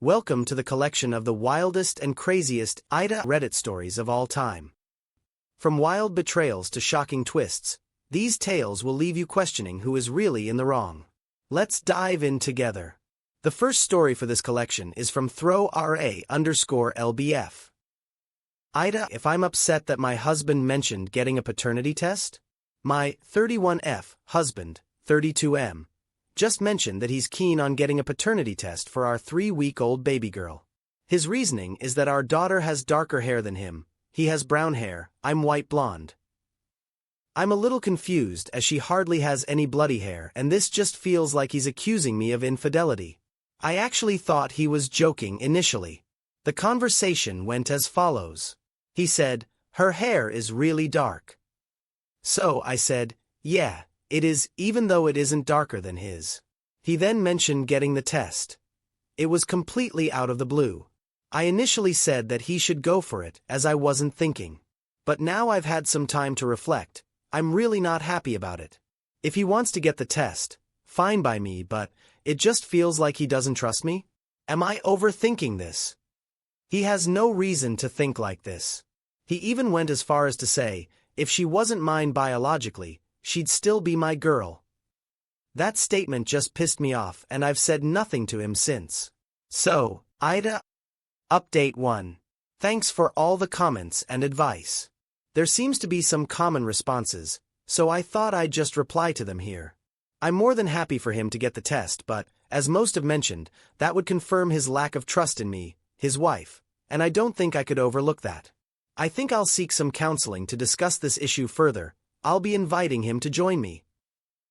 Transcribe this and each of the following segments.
Welcome to the collection of the wildest and craziest AITA Reddit stories of all time. From wild betrayals to shocking twists, these tales will leave you questioning who is really in the wrong. Let's dive in together. The first story for this collection is from @RA_LBF. AITA, if I'm upset that my husband mentioned getting a paternity test? My 31F husband, 32M, just mentioned that he's keen on getting a paternity test for our 3-week-old baby girl. His reasoning is that our daughter has darker hair than him, he has brown hair, I'm white blonde. I'm a little confused as she hardly has any bloody hair, and this just feels like he's accusing me of infidelity. I actually thought he was joking initially. The conversation went as follows. He said, "Her hair is really dark." So I said, "Yeah, it is, even though it isn't darker than his." He then mentioned getting the test. It was completely out of the blue. I initially said that he should go for it, as I wasn't thinking. But now I've had some time to reflect, I'm really not happy about it. If he wants to get the test, fine by me, but it just feels like he doesn't trust me. Am I overthinking this? He has no reason to think like this. He even went as far as to say, if she wasn't mine biologically, she'd still be my girl. That statement just pissed me off, and I've said nothing to him since. So, AITA Update 1. Thanks for all the comments and advice. There seems to be some common responses, so I thought I'd just reply to them here. I'm more than happy for him to get the test, but, as most have mentioned, that would confirm his lack of trust in me, his wife, and I don't think I could overlook that. I think I'll seek some counseling to discuss this issue further. I'll be inviting him to join me.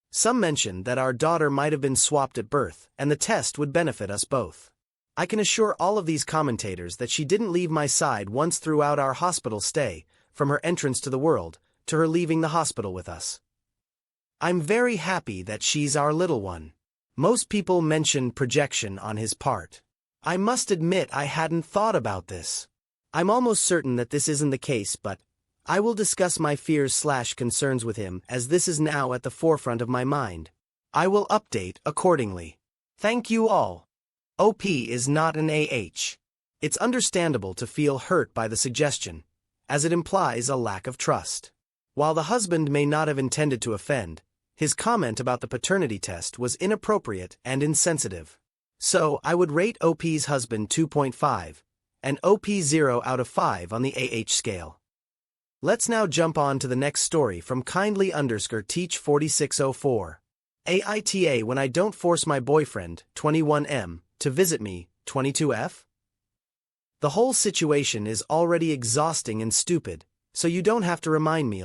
Some mentioned that our daughter might have been swapped at birth, and the test would benefit us both. I can assure all of these commentators that she didn't leave my side once throughout our hospital stay, from her entrance to the world, to her leaving the hospital with us. I'm very happy that she's our little one. Most people mention projection on his part. I must admit I hadn't thought about this. I'm almost certain that this isn't the case, but I will discuss my fears/concerns with him as this is now at the forefront of my mind. I will update accordingly. Thank you all. OP is not an AH. It's understandable to feel hurt by the suggestion, as it implies a lack of trust. While the husband may not have intended to offend, his comment about the paternity test was inappropriate and insensitive. So I would rate OP's husband 2.5, and OP 0 out of 5 on the AH scale. Let's now jump on to the next story from kindly_teach4604. AITA when I don't force my boyfriend, 21M, to visit me, 22F? The whole situation is already exhausting and stupid, so you don't have to remind me.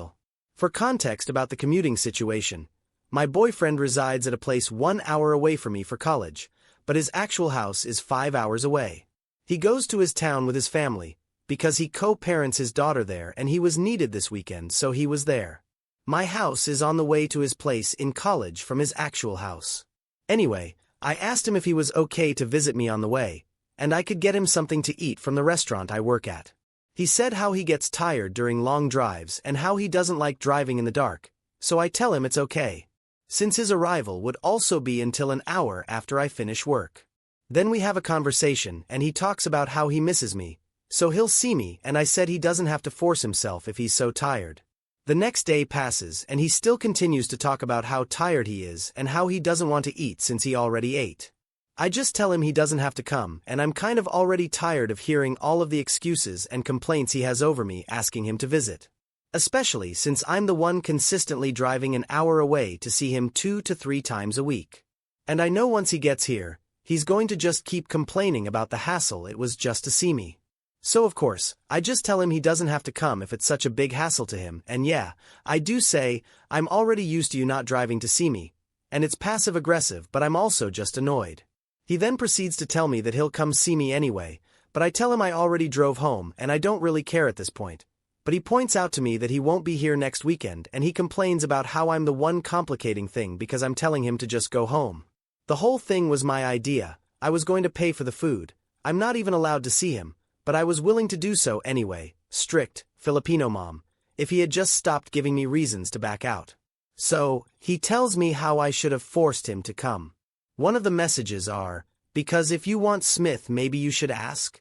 For context about the commuting situation, my boyfriend resides at a place 1 hour away from me for college, but his actual house is 5 hours away. He goes to his town with his family, because he co-parents his daughter there and he was needed this weekend, so he was there. My house is on the way to his place in college from his actual house. Anyway, I asked him if he was okay to visit me on the way, and I could get him something to eat from the restaurant I work at. He said how he gets tired during long drives and how he doesn't like driving in the dark, so I tell him it's okay, since his arrival would also be until an hour after I finish work. Then we have a conversation and he talks about how he misses me, so he'll see me, and I said he doesn't have to force himself if he's so tired. The next day passes and he still continues to talk about how tired he is and how he doesn't want to eat since he already ate. I just tell him he doesn't have to come, and I'm kind of already tired of hearing all of the excuses and complaints he has over me asking him to visit. Especially since I'm the one consistently driving an hour away to see him 2 to 3 times a week. And I know once he gets here, he's going to just keep complaining about the hassle it was just to see me. So of course, I just tell him he doesn't have to come if it's such a big hassle to him, and yeah, I do say, I'm already used to you not driving to see me, and it's passive-aggressive, but I'm also just annoyed. He then proceeds to tell me that he'll come see me anyway, but I tell him I already drove home and I don't really care at this point. But he points out to me that he won't be here next weekend and he complains about how I'm the one complicating thing because I'm telling him to just go home. The whole thing was my idea. I was going to pay for the food. I'm not even allowed to see him, but I was willing to do so anyway, strict, Filipino mom, if he had just stopped giving me reasons to back out. So, he tells me how I should have forced him to come. One of the messages are, Because if you want Smith, maybe you should ask?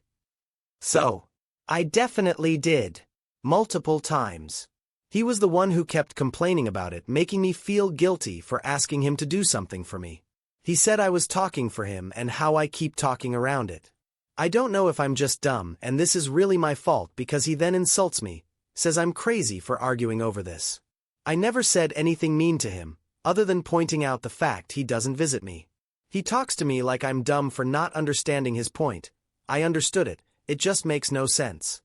So, I definitely did. Multiple times. He was the one who kept complaining about it, making me feel guilty for asking him to do something for me. He said I was talking for him and how I keep talking around it. I don't know if I'm just dumb and this is really my fault because he then insults me, says I'm crazy for arguing over this. I never said anything mean to him, other than pointing out the fact he doesn't visit me. He talks to me like I'm dumb for not understanding his point. I understood it, it just makes no sense.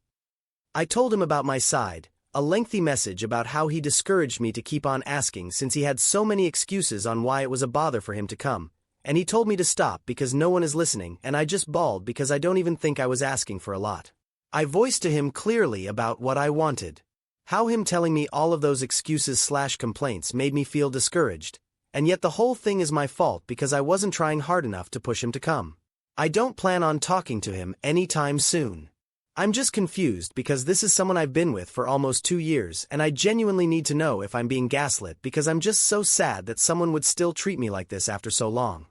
I told him about my side, a lengthy message about how he discouraged me to keep on asking since he had so many excuses on why it was a bother for him to come, and he told me to stop because no one is listening, and I just bawled because I don't even think I was asking for a lot. I voiced to him clearly about what I wanted. How him telling me all of those excuses/complaints made me feel discouraged, and yet the whole thing is my fault because I wasn't trying hard enough to push him to come. I don't plan on talking to him anytime soon. I'm just confused because this is someone I've been with for almost 2 years and I genuinely need to know if I'm being gaslit because I'm just so sad that someone would still treat me like this after so long.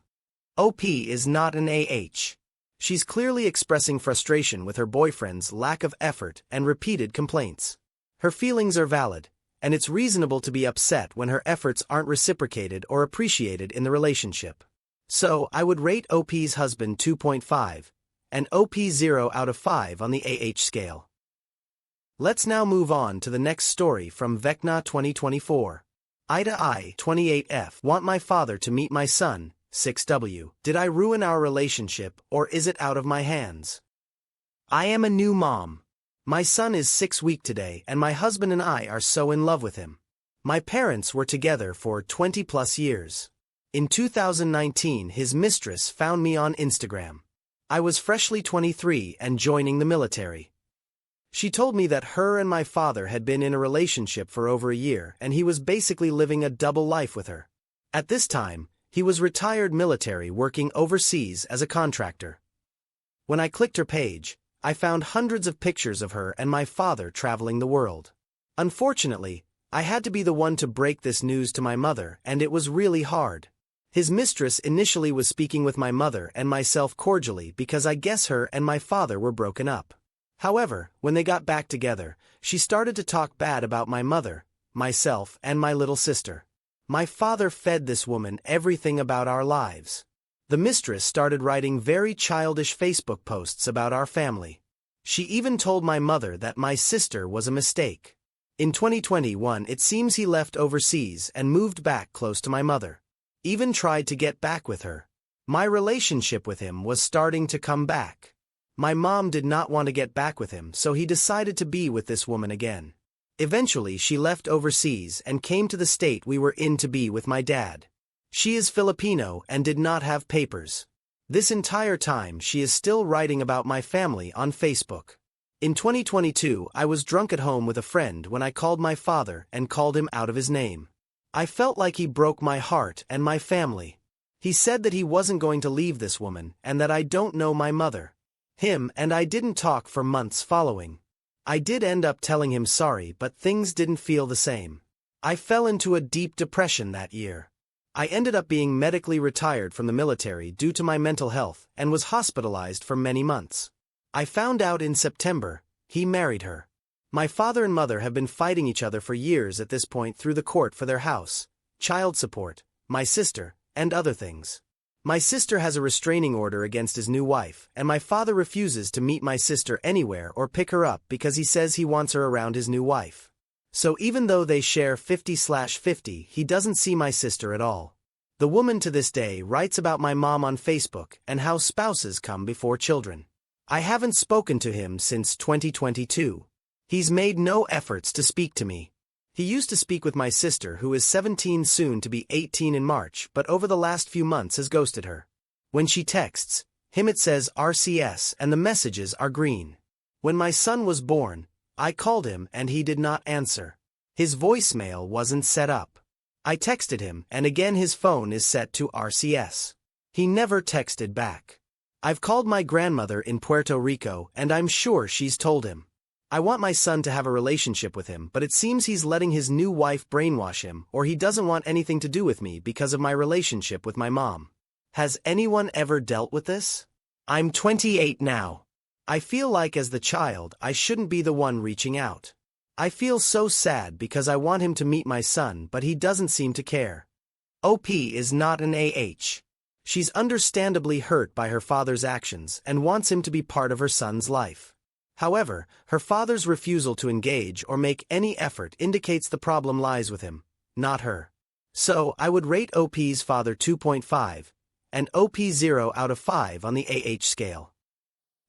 OP is not an AH. She's clearly expressing frustration with her boyfriend's lack of effort and repeated complaints. Her feelings are valid, and it's reasonable to be upset when her efforts aren't reciprocated or appreciated in the relationship. So, I would rate OP's husband 2.5, and OP 0 out of 5 on the AH scale. Let's now move on to the next story from Vecna 2024. AITA I 28F want my father to meet my son, 6W. Did I ruin our relationship or is it out of my hands? I am a new mom. My son is 6 weeks today and my husband and I are so in love with him. My parents were together for 20 plus years. In 2019 his mistress found me on Instagram. I was freshly 23 and joining the military. She told me that her and my father had been in a relationship for over a year and he was basically living a double life with her. At this time, he was retired military working overseas as a contractor. When I clicked her page, I found hundreds of pictures of her and my father traveling the world. Unfortunately, I had to be the one to break this news to my mother and it was really hard. His mistress initially was speaking with my mother and myself cordially because I guess her and my father were broken up. However, when they got back together, she started to talk bad about my mother, myself, and my little sister. My father fed this woman everything about our lives. The mistress started writing very childish Facebook posts about our family. She even told my mother that my sister was a mistake. In 2021 it seems he left overseas and moved back close to my mother. Even tried to get back with her. My relationship with him was starting to come back. My mom did not want to get back with him, so he decided to be with this woman again. Eventually she left overseas and came to the state we were in to be with my dad. She is Filipino and did not have papers. This entire time she is still writing about my family on Facebook. In 2022 I was drunk at home with a friend when I called my father and called him out of his name. I felt like he broke my heart and my family. He said that he wasn't going to leave this woman and that I don't know my mother. Him and I didn't talk for months following. I did end up telling him sorry, but things didn't feel the same. I fell into a deep depression that year. I ended up being medically retired from the military due to my mental health and was hospitalized for many months. I found out in September he married her. My father and mother have been fighting each other for years at this point through the court for their house, child support, my sister, and other things. My sister has a restraining order against his new wife, and my father refuses to meet my sister anywhere or pick her up because he says he wants her around his new wife. So even though they share 50/50, he doesn't see my sister at all. The woman to this day writes about my mom on Facebook and how spouses come before children. I haven't spoken to him since 2022. He's made no efforts to speak to me. He used to speak with my sister who is 17 soon to be 18 in March, but over the last few months has ghosted her. When she texts him it says RCS and the messages are green. When my son was born, I called him and he did not answer. His voicemail wasn't set up. I texted him and again his phone is set to RCS. He never texted back. I've called my grandmother in Puerto Rico and I'm sure she's told him. I want my son to have a relationship with him, but it seems he's letting his new wife brainwash him or he doesn't want anything to do with me because of my relationship with my mom. Has anyone ever dealt with this? I'm 28 now. I feel like as the child I shouldn't be the one reaching out. I feel so sad because I want him to meet my son but he doesn't seem to care. OP is not an AH. She's understandably hurt by her father's actions and wants him to be part of her son's life. However, her father's refusal to engage or make any effort indicates the problem lies with him, not her. So, I would rate OP's father 2.5, and OP 0 out of 5 on the AH scale.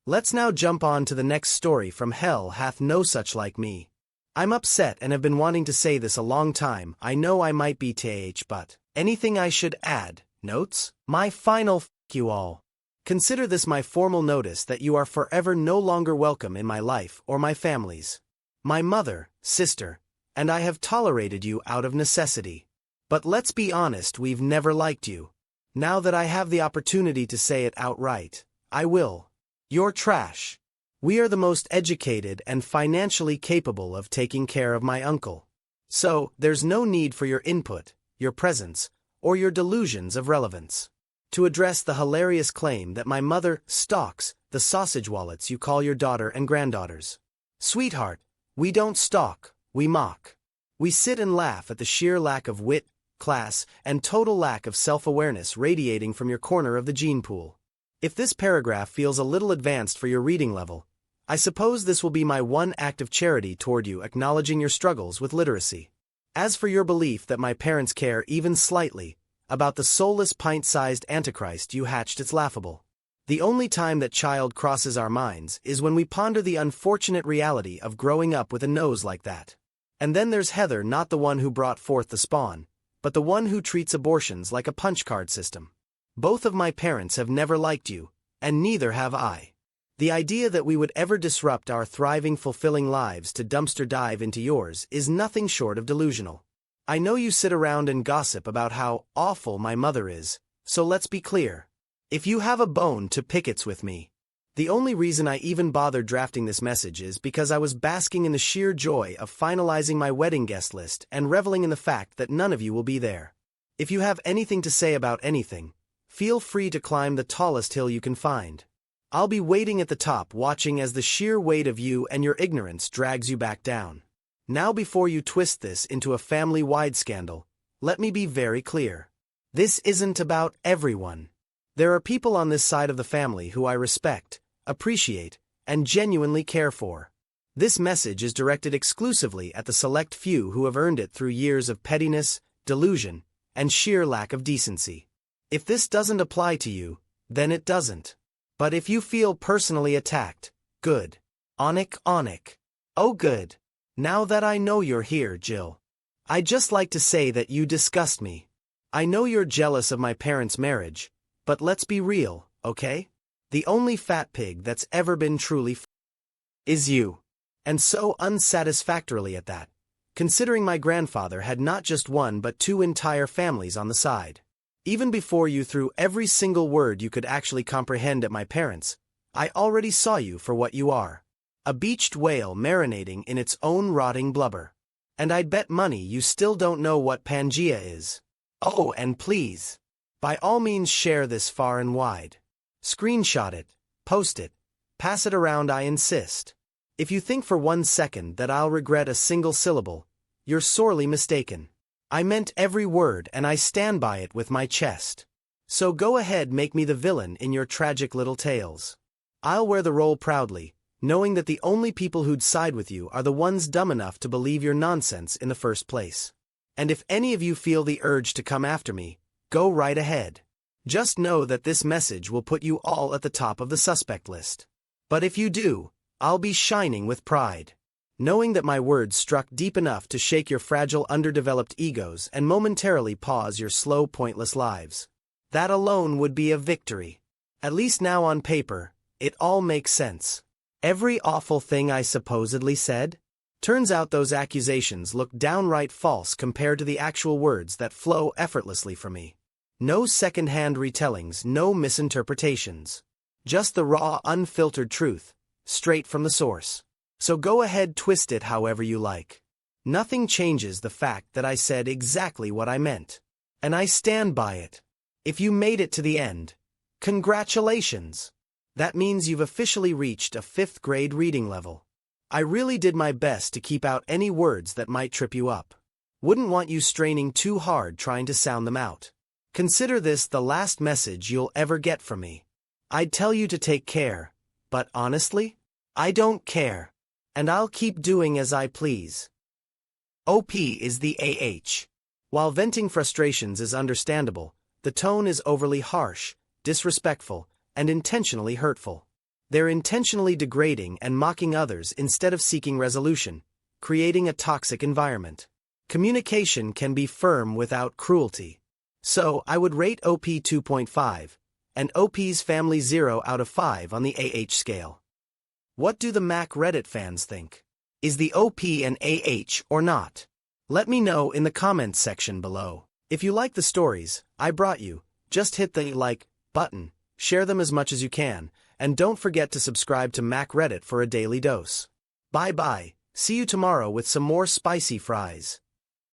Let's now jump on to the next story from Hell Hath No Such Like Me. I'm upset and have been wanting to say this a long time. I know I might be TH, but anything I should add? Notes? My final f*** you all. Consider this my formal notice that you are forever no longer welcome in my life or my family's. My mother, sister, and I have tolerated you out of necessity. But let's be honest, we've never liked you. Now that I have the opportunity to say it outright, I will. You're trash. We are the most educated and financially capable of taking care of my uncle. So, there's no need for your input, your presence, or your delusions of relevance. To address the hilarious claim that my mother stalks the sausage wallets you call your daughter and granddaughters. Sweetheart, we don't stalk, we mock. We sit and laugh at the sheer lack of wit, class, and total lack of self-awareness radiating from your corner of the gene pool. If this paragraph feels a little advanced for your reading level, I suppose this will be my one act of charity toward you acknowledging your struggles with literacy. As for your belief that my parents care even slightly about the soulless pint-sized antichrist you hatched, it's laughable. The only time that child crosses our minds is when we ponder the unfortunate reality of growing up with a nose like that. And then there's Heather, not the one who brought forth the spawn, but the one who treats abortions like a punch card system. Both of my parents have never liked you, and neither have I. The idea that we would ever disrupt our thriving, fulfilling lives to dumpster dive into yours is nothing short of delusional. I know you sit around and gossip about how awful my mother is, so let's be clear. If you have a bone to pick, it's with me. The only reason I even bothered drafting this message is because I was basking in the sheer joy of finalizing my wedding guest list and reveling in the fact that none of you will be there. If you have anything to say about anything, feel free to climb the tallest hill you can find. I'll be waiting at the top, watching as the sheer weight of you and your ignorance drags you back down. Now, before you twist this into a family-wide scandal, let me be very clear. This isn't about everyone. There are people on this side of the family who I respect, appreciate, and genuinely care for. This message is directed exclusively at the select few who have earned it through years of pettiness, delusion, and sheer lack of decency. If this doesn't apply to you, then it doesn't. But if you feel personally attacked, good. Onik. Oh good. Now that I know you're here, Jill. I'd just like to say that you disgust me. I know you're jealous of my parents' marriage, but let's be real, okay? The only fat pig that's ever been truly is you. And so unsatisfactorily at that, considering my grandfather had not just one but two entire families on the side. Even before you threw every single word you could actually comprehend at my parents, I already saw you for what you are. A beached whale marinating in its own rotting blubber. And I'd bet money you still don't know what Pangea is. Oh, and please, by all means share this far and wide. Screenshot it, post it, pass it around, I insist. If you think for 1 second that I'll regret a single syllable, you're sorely mistaken. I meant every word and I stand by it with my chest. So go ahead, make me the villain in your tragic little tales. I'll wear the role proudly, knowing that the only people who'd side with you are the ones dumb enough to believe your nonsense in the first place. And if any of you feel the urge to come after me, go right ahead. Just know that this message will put you all at the top of the suspect list. But if you do, I'll be shining with pride, knowing that my words struck deep enough to shake your fragile, underdeveloped egos and momentarily pause your slow, pointless lives. That alone would be a victory. At least now on paper, it all makes sense. Every awful thing I supposedly said? Turns out those accusations look downright false compared to the actual words that flow effortlessly from me. No second-hand retellings, no misinterpretations. Just the raw, unfiltered truth, straight from the source. So go ahead, twist it however you like. Nothing changes the fact that I said exactly what I meant. And I stand by it. If you made it to the end, congratulations! That means you've officially reached a 5th grade reading level. I really did my best to keep out any words that might trip you up. Wouldn't want you straining too hard trying to sound them out. Consider this the last message you'll ever get from me. I'd tell you to take care, but honestly, I don't care. And I'll keep doing as I please. OP is the AH. While venting frustrations is understandable, the tone is overly harsh, disrespectful, and intentionally hurtful. They're intentionally degrading and mocking others instead of seeking resolution, creating a toxic environment. Communication can be firm without cruelty. So, I would rate OP 2.5, and OP's family 0 out of 5 on the AH scale. What do the Mac Reddit fans think? Is the OP an AH or not? Let me know in the comments section below. If you like the stories I brought you, just hit the like button, share them as much as you can, and don't forget to subscribe to Mac Reddit for a daily dose. Bye bye, see you tomorrow with some more spicy fries.